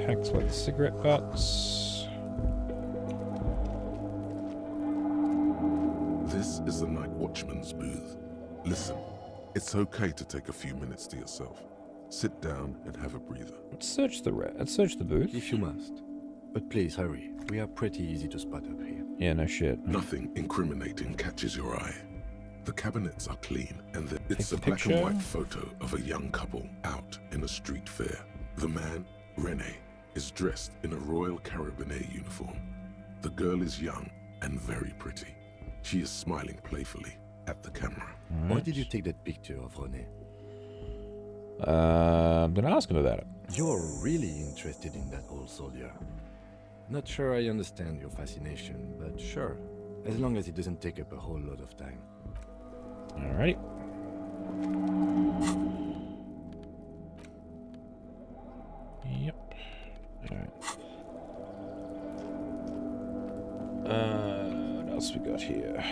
Packs with cigarette butts. This is the night watchman's booth. Listen, it's okay to take a few minutes to yourself. Sit down and have a breather. Let's search the booth. If you must. But please hurry. We are pretty easy to spot up here. Yeah, no shit. Nothing incriminating catches your eye. The cabinets are clean, and it's a black picture. and white photo of a young couple out in a street fair. The man, Rene, is dressed in a Royal Carabinier uniform. The girl is young and very pretty. She is smiling playfully at the camera. Why did you take that picture of Rene? I'm gonna ask him about it. You're really interested in that old soldier. Not sure I understand your fascination, but sure. As long as it doesn't take up a whole lot of time. Alright. Yep. Alright. What else we got here?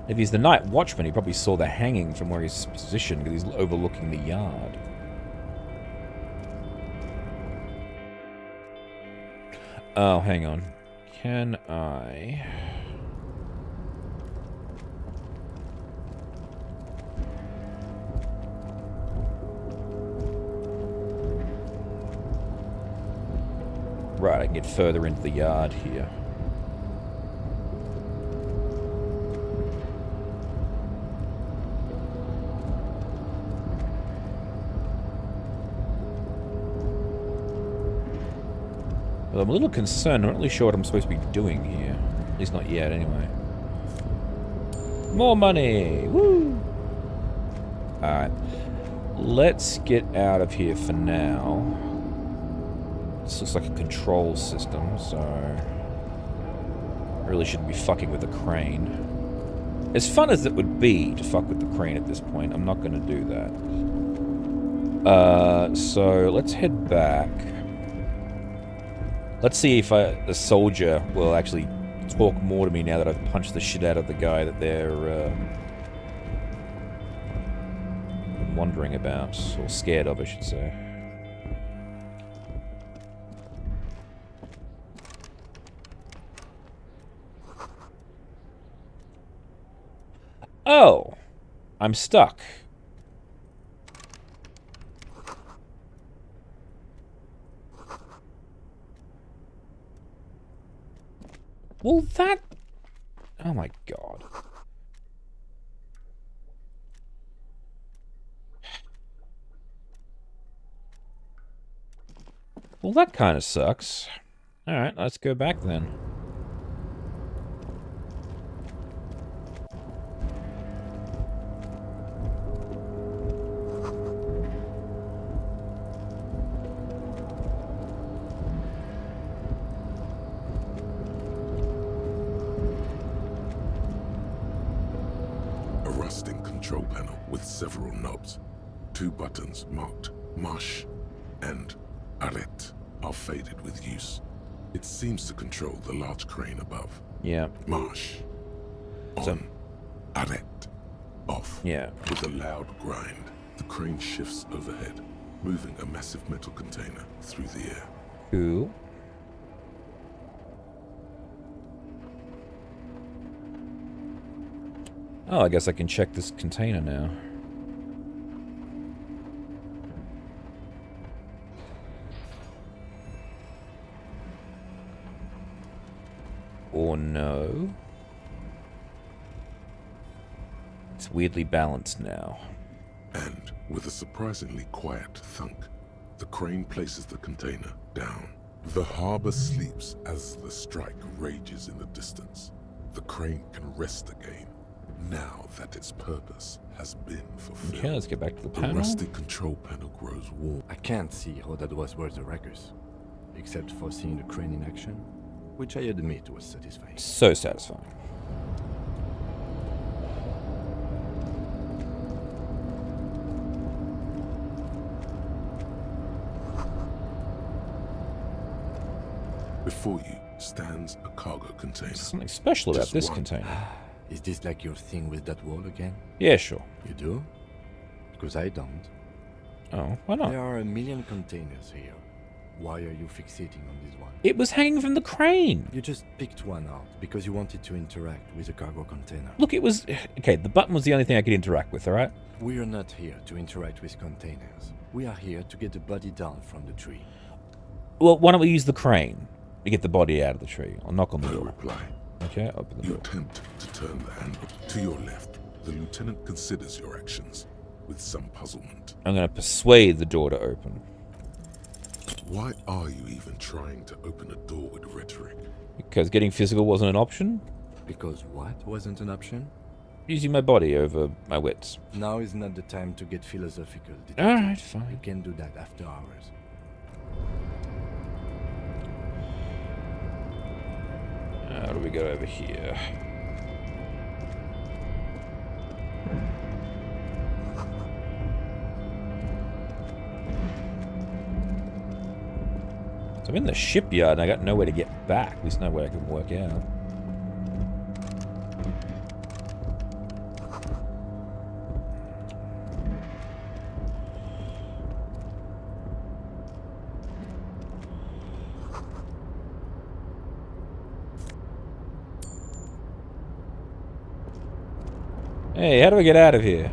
If he's the night watchman, he probably saw the hanging from where he's positioned because he's overlooking the yard. Oh, hang on. Can I... Right, I can get further into the yard here. Well, I'm a little concerned. I'm not really sure what I'm supposed to be doing here. At least not yet, anyway. More money! Woo! Alright. Let's get out of here for now. This looks like a control system, so... I really shouldn't be fucking with the crane. As fun as it would be to fuck with the crane at this point, I'm not going to do that. So let's head back. Let's see if the soldier will actually talk more to me now that I've punched the shit out of the guy that they're wondering about, or scared of, I should say. Oh! I'm stuck. Well, that... Oh my god. Well, that kind of sucks. Alright, let's go back then. Control panel with several knobs. 2 buttons marked Marche and Arrête are faded with use. It seems to control the large crane above. Yeah. Marche. On. Arrête. Off. Yeah. With a loud grind, the crane shifts overhead, moving a massive metal container through the air. Cool. Oh, I guess I can check this container now. Or no. It's weirdly balanced now. And with a surprisingly quiet thunk, the crane places the container down. The harbor sleeps as the strike rages in the distance. The crane can rest again. now that its purpose has been fulfilled. Okay, let's get back to the The panel. rusty control panel grows warm. I can't see how that was worth the wreckers, except for seeing the crane in action, which I admit was satisfying. So satisfying. Before you stands a cargo container. There's something special about Just this one. container. Is this like your thing with that wall again? Yeah, sure. You do? Because I don't. Oh, why not? There are a million containers here. Why are you fixating on this one? It was hanging from the crane. You just picked one out because you wanted to interact with a cargo container. Look, it was... Okay, the button was the only thing I could interact with, alright? We are not here to interact with containers. We are here to get the body down from the tree. Well, why don't we use the crane to get the body out of the tree? I'll knock on the No door. reply. Okay, open the You door. attempt to turn the handle. To your left, the lieutenant considers your actions with some puzzlement. I'm going to persuade the door to open. Why are you even trying to open a door with rhetoric? Because getting physical wasn't an option. Because what wasn't an option? Using my body over my wits. Now is not the time to get philosophical, detective. Alright, fine. You can do that after hours. How do we go over here? So I'm in the shipyard and I got nowhere to get back. At least no way I can work out. Hey, how do I get out of here?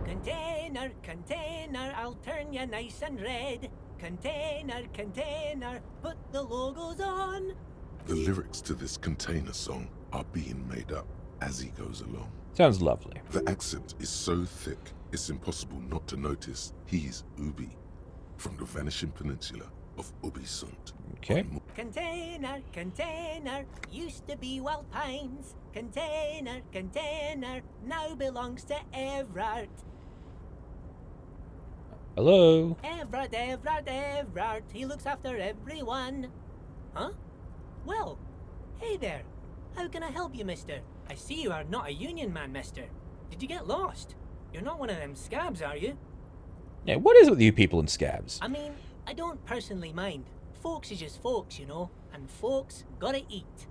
Container, container, I'll turn you nice and red. Container, container, put the logos on. The lyrics to this container song are being made up as he goes along. Sounds lovely. The accent is so thick, it's impossible not to notice he's Ubi, from the vanishing peninsula of Ubisunt. Okay. Container, container, used to be Wild Pines. Container, container, now belongs to Everard. Hello? Everard, Everard, Everard, he looks after everyone. Huh? Well, hey there. How can I help you, mister? I see you are not a union man, mister. Did you get lost? You're not one of them scabs, are you? Yeah, what is it with you people in scabs? I mean, I don't personally mind. Folks is just folks, you know, and folks gotta eat.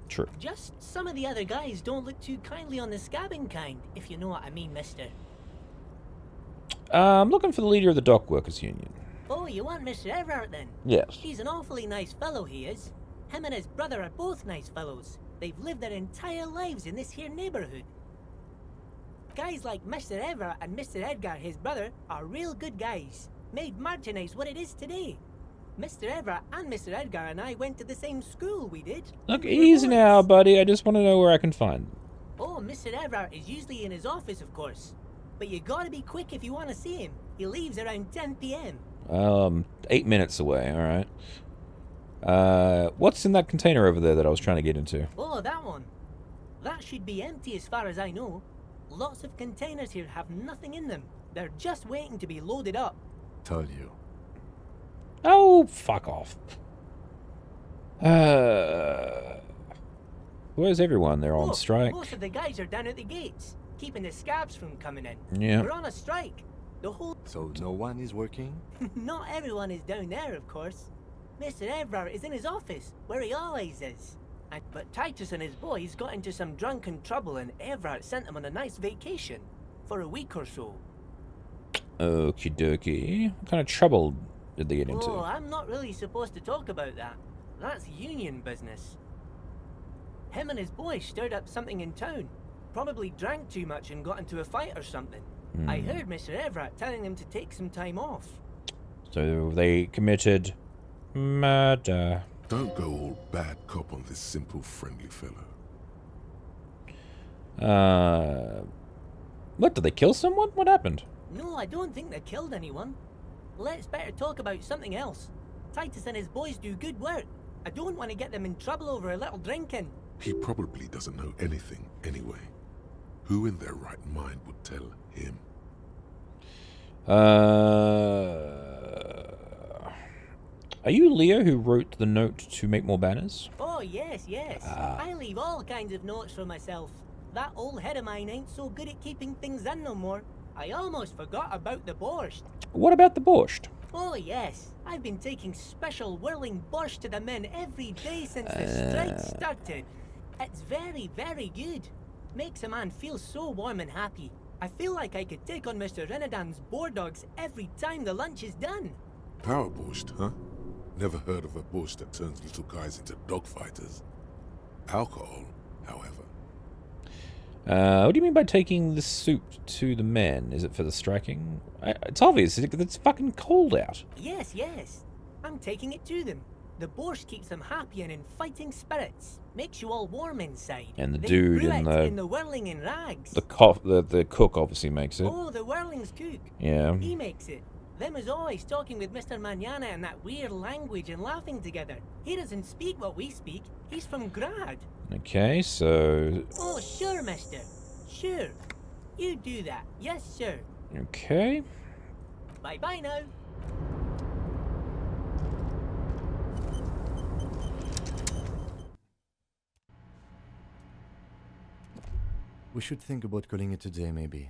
True. Just some of the other guys don't look too kindly on the scabbing kind, if you know what I mean, mister. I'm looking for the leader of the Dock Workers Union. Oh, you want Mr. Everard then? Yes. He's an awfully nice fellow, he is. Him and his brother are both nice fellows. They've lived their entire lives in this here neighborhood. Guys like Mr. Everard and Mr. Edgar, his brother, are real good guys. Made Martinez what it is today. Mr. Everard and Mr. Edgar and I went to the same school, we did. Look, We were easy boys. now, buddy. I just want to know where I can find them. Oh, Mr. Everard is usually in his office, of course. But you gotta be quick if you want to see him. He leaves around 10 p.m. 8 minutes away, alright. What's in that container over there that I was trying to get into? Oh, that one. That should be empty as far as I know. Lots of containers here have nothing in them. They're just waiting to be loaded up. Told you. Oh, fuck off. Where's everyone? They're on Look, strike. Most of the guys are down at the gates, keeping the scabs from coming in. Yeah. We're on a strike. The whole... So no one is working? Not everyone is down there, of course. Mr. Everard is in his office, where he always is. But Titus and his boys got into some drunken trouble and Everard sent them on a nice vacation. For a week or so. Okie dokie. What kind of trouble did they get into? Oh, I'm not really supposed to talk about that. That's union business. Him and his boys stirred up something in town. Probably drank too much and got into a fight or something. I heard Mr. Everett telling them to take some time off. So they committed murder. Don't go all bad cop on this simple, friendly fellow. What, did they kill someone? What happened? No, I don't think they killed anyone. Let's better talk about something else. Titus and his boys do good work. I don't want to get them in trouble over a little drinking. He probably doesn't know anything anyway. Who in their right mind would tell him? Are you Leo who wrote the note to make more banners? Oh, yes, yes. I leave all kinds of notes for myself. That old head of mine ain't so good at keeping things in no more. I almost forgot about the borscht. What about the borscht? Oh, yes. I've been taking special whirling borscht to the men every day since the strike started. It's very, very good. Makes a man feel so warm and happy. I feel like I could take on Mr. Renadan's boar dogs every time the lunch is done. Power borscht, huh? Never heard of a borscht that turns little guys into dogfighters. Alcohol, however. What do you mean by taking the soup to the men? Is it for the striking? It's obvious. It's fucking cold out. Yes, yes. I'm taking it to them. The borscht keeps them happy and in fighting spirits. Makes you all warm inside. And the They dude brew in it the whirling in rags. the cook obviously makes it. Oh, the whirling's cook. Yeah. He makes it. Them is always talking with Mr. Manana in that weird language and laughing together. He doesn't speak what we speak. He's from Grad. Okay, so... Oh, sure, mister. Sure. You do that. Yes, sir. Okay. Bye-bye now. We should think about calling it a day, maybe.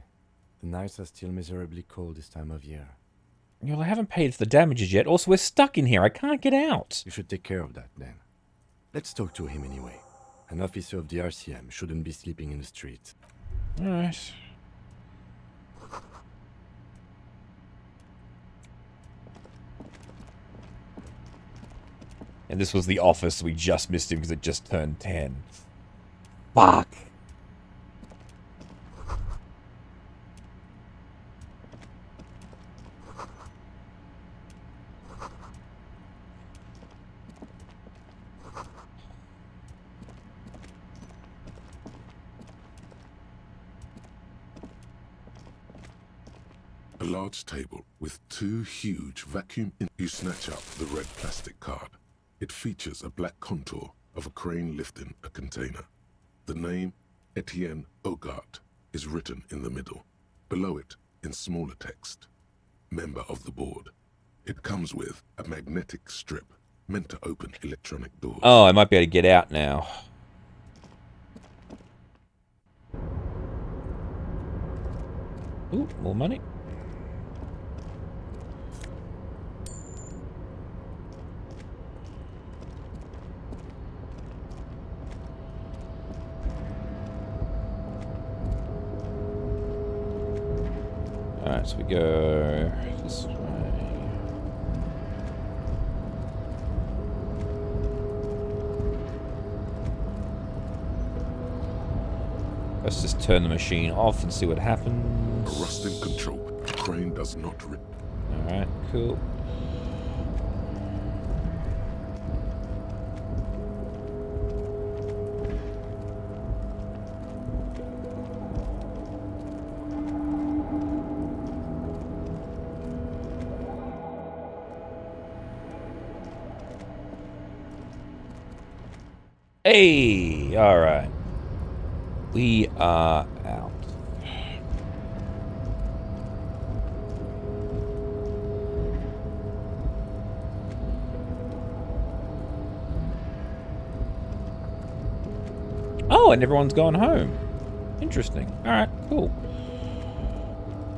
The nights are still miserably cold this time of year. Well, I haven't paid for the damages yet. Also, we're stuck in here. I can't get out. You should take care of that, then. Let's talk to him anyway. An officer of the RCM shouldn't be sleeping in the street. Alright. And this was the office. We just missed him because it just turned 10. Fuck. A large table with two huge vacuum in. You snatch up the red plastic card. It features a black contour of a crane lifting a container. The name, Etienne Hogarth, is written in the middle. Below it, in smaller text, member of the board. It comes with a magnetic strip meant to open electronic doors. Oh, I might be able to get out now. Ooh, more money. Alright, so we go this way. Let's just turn the machine off and see what happens. A rusting control. The crane does not Alright, cool. Hey! Alright. We are out. Oh, and everyone's gone home. Interesting. Alright, cool.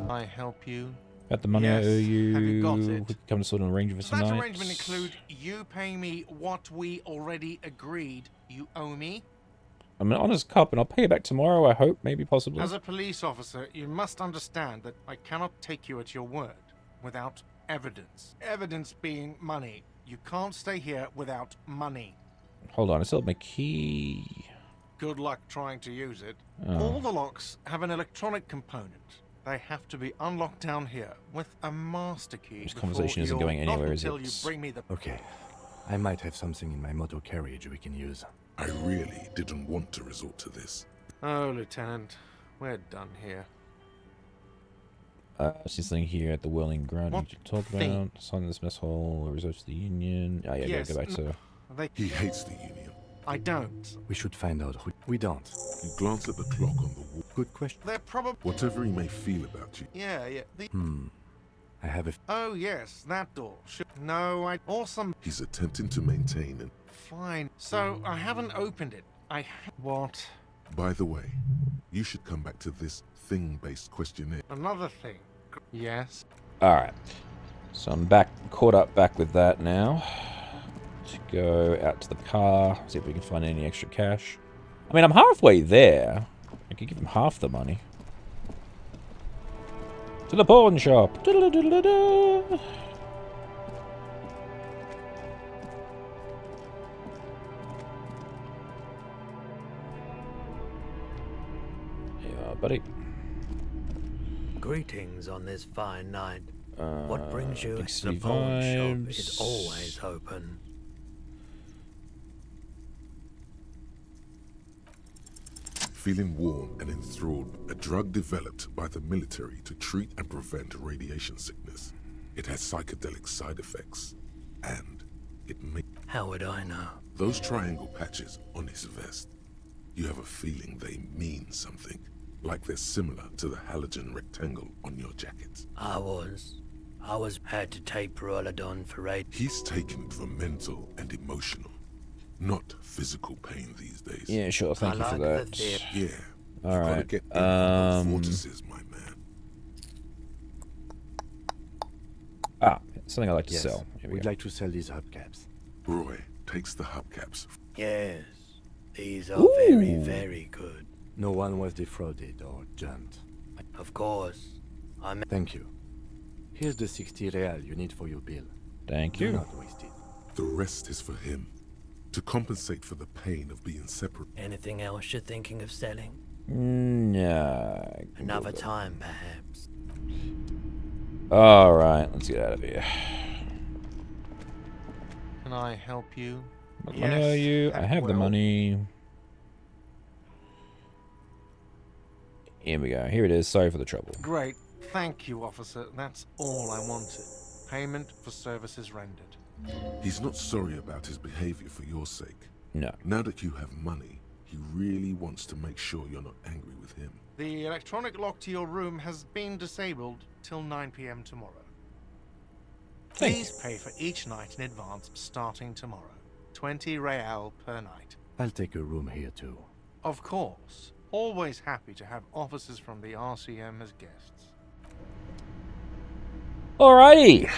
I help you? Got the money I Yes. owe you. Have you got it? We can come to sort of arrange for some Does that nights. arrangement include you paying me what we already agreed you owe me? I'm an honest cop, and I'll pay you back tomorrow, I hope, maybe, possibly. As a police officer, you must understand that I cannot take you at your word without evidence. Evidence being money. You can't stay here without money. Hold on, I still have my key. Good luck trying to use it. Oh. All the locks have an electronic component. They have to be unlocked down here with a master key. This conversation isn't going anywhere, is it? Until you bring me the... Okay. I might have something in my motor carriage we can use. I really didn't want to resort to this. Oh, Lieutenant, we're done here. She's sitting here at the Whirling Ground. What You talk thing? about sign this mess hall, results to the Union. Oh, yeah, Yes, go back to. They... He hates the Union. I don't. We should find out who... We don't. You glance at the clock on the wall. Good question. They're probably... Whatever he may feel about you, Yeah. I have a... Oh, yes, that door. No, Awesome. he's attempting to maintain and... Fine. So, I haven't opened it. What? By the way, you should come back to this thing-based questionnaire. Another thing. Yes. Alright. So I'm caught up with that now. To go out to the car, see if we can find any extra cash. I mean, I'm halfway there. I could give him half the money. To the pawn shop. Da-da-da-da-da. Here you are, buddy. Greetings on this fine night. What brings you? Big The city pawn shop vibes. is always open. Feeling warm and enthralled, a drug developed by the military to treat and prevent radiation sickness. It has psychedelic side effects, and it may... How would I know? Those triangle patches on his vest, you have a feeling they mean something, like they're similar to the halogen rectangle on your jacket. I had to take Perolidon for raid. He's taking it for mental and emotional, not physical pain these days. Yeah, sure. Thank you for that. Yeah. All right. Gotta get the vortices, my man. Something I like to Yes, sell. Here we we'd go. like to sell these hubcaps. Roy takes the hubcaps. Yes, these are Ooh. very, very good. No one was defrauded or jumped. Of course. Thank you. Here's the 60 real you need for your bill. Thank Do you. not waste it. The rest is for him, to compensate for the pain of being separate. Anything else you're thinking of selling? No. Another time, perhaps. Alright, let's get out of here. Can I help you? What money are you? I have the money. Here we go. Here it is. Sorry for the trouble. Great. Thank you, officer. That's all I wanted. Payment for services rendered. He's not sorry about his behavior for your sake. No. Now that you have money, he really wants to make sure you're not angry with him. The electronic lock to your room has been disabled till 9 p.m. tomorrow. Please pay for each night in advance starting tomorrow. 20 real per night. I'll take a room here too. Of course. Always happy to have officers from the RCM as guests. Alrighty.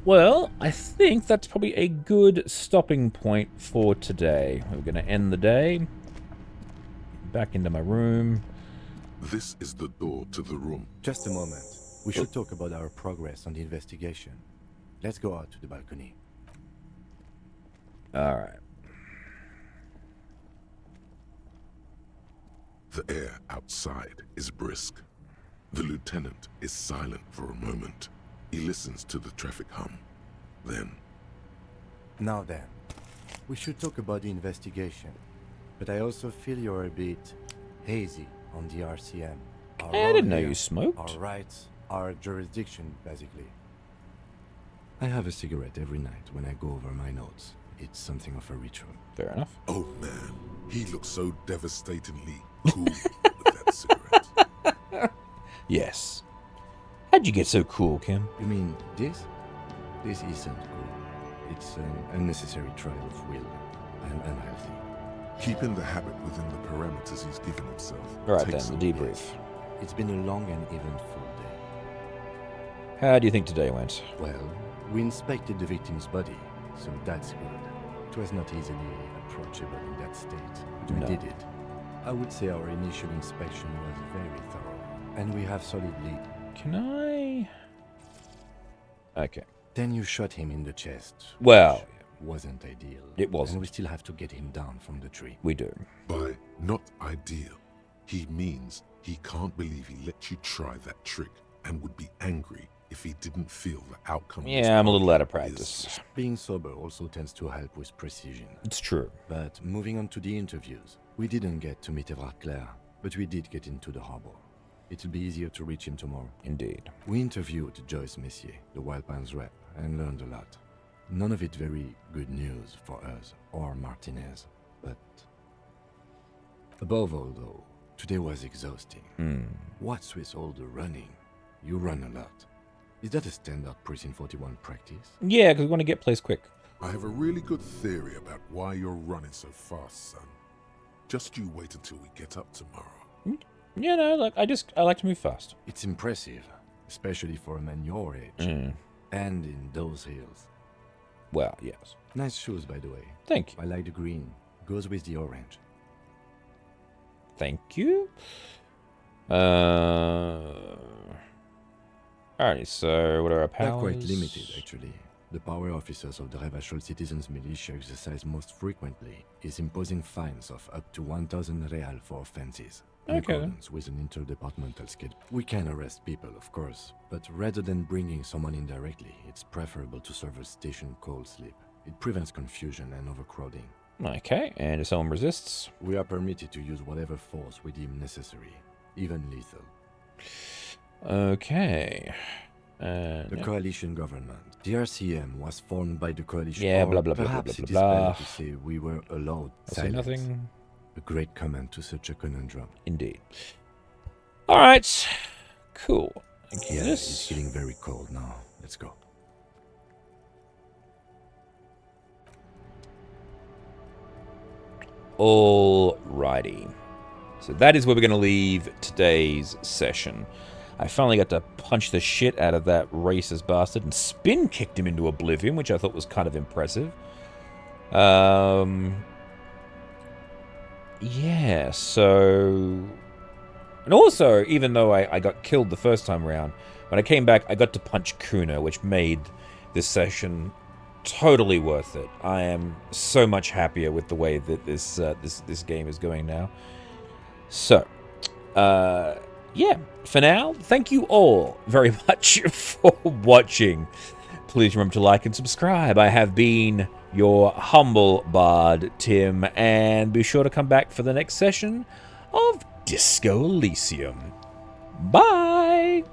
Well, I think that's probably a good stopping point for today. We're going to end the day. Back into my room. This is the door to the room. Just a moment. We should talk about our progress on the investigation. Let's go out to the balcony. Alright. The air outside is brisk. The lieutenant is silent for a moment. He listens to the traffic hum. Then... Now then, we should talk about the investigation. But I also feel you're a bit hazy on the RCM. Our Hey, I role didn't know here, you smoked. Our rights, our jurisdiction, basically. I have a cigarette every night when I go over my notes. It's something of a ritual. Fair enough. Oh man, he looks so devastatingly cool with that cigarette. Yes. How'd you get so cool, Kim? You mean this? This isn't cool. It's an unnecessary trial of will and unhealthy. Keeping the habit within the parameters he's given himself. Alright takes then, a the while. debrief. It's been a long and eventful day. How do you think today went? Well, we inspected the victim's body, so that's good. It was not easily approachable in that state, but we No. did it. I would say our initial inspection was very thorough, and we have solid lead. Can I... Okay. Then you shot him in the chest. Well, which wasn't ideal. It wasn't. And we still have to get him down from the tree. We do. By not ideal, he means he can't believe he let you try that trick and would be angry if he didn't feel the outcome. was Yeah, I'm a little out of obvious. practice. Being sober also tends to help with precision. It's true. But moving on to the interviews, we didn't get to meet Everard Claire, but we did get into the harbor. It'll be easier to reach him tomorrow. Indeed. We interviewed Joyce Messier, the Wild Pines rep, and learned a lot. None of it very good news for us or Martinez. But above all, though, today was exhausting. What's with all the running? You run a lot. Is that a standard Precinct 41 practice? Yeah, because we want to get place quick. I have a really good theory about why you're running so fast, son. Just you wait until we get up tomorrow. Yeah, no, look, I like to move fast. It's impressive, especially for a man your age. And in those hills. Well, yes. Nice shoes, by the way. Thank you. I like the green. Goes with the orange. Thank you. Alright, so what are our powers? They're quite limited, actually. The power officers of the Revachol Citizens Militia exercise most frequently is imposing fines of up to 1,000 real for offenses. In accordance with an interdepartmental schedule. We can arrest people, of course, but rather than bringing someone in directly, it's preferable to serve a station cold sleep. It prevents confusion and overcrowding. Okay, and if someone resists? We are permitted to use whatever force we deem necessary, even lethal. Okay. The coalition government. The RCM was formed by the coalition. Yeah, or blah, blah, blah, perhaps blah, it blah, blah, is better to say we were allowed I say silence. nothing. A great comment to such a conundrum. Indeed. Alright. Cool. Yeah, it's getting very cold now. Let's go. Alrighty. So that is where we're going to leave today's session. I finally got to punch the shit out of that racist bastard and spin kicked him into oblivion, which I thought was kind of impressive. Yeah, so... And also, even though I got killed the first time around, when I came back, I got to punch Kuno, which made this session totally worth it. I am so much happier with the way that this game is going now. So, yeah, for now, thank you all very much for watching. Please remember to like and subscribe. I have been your humble bard, Tim, and be sure to come back for the next session of Disco Elysium. Bye!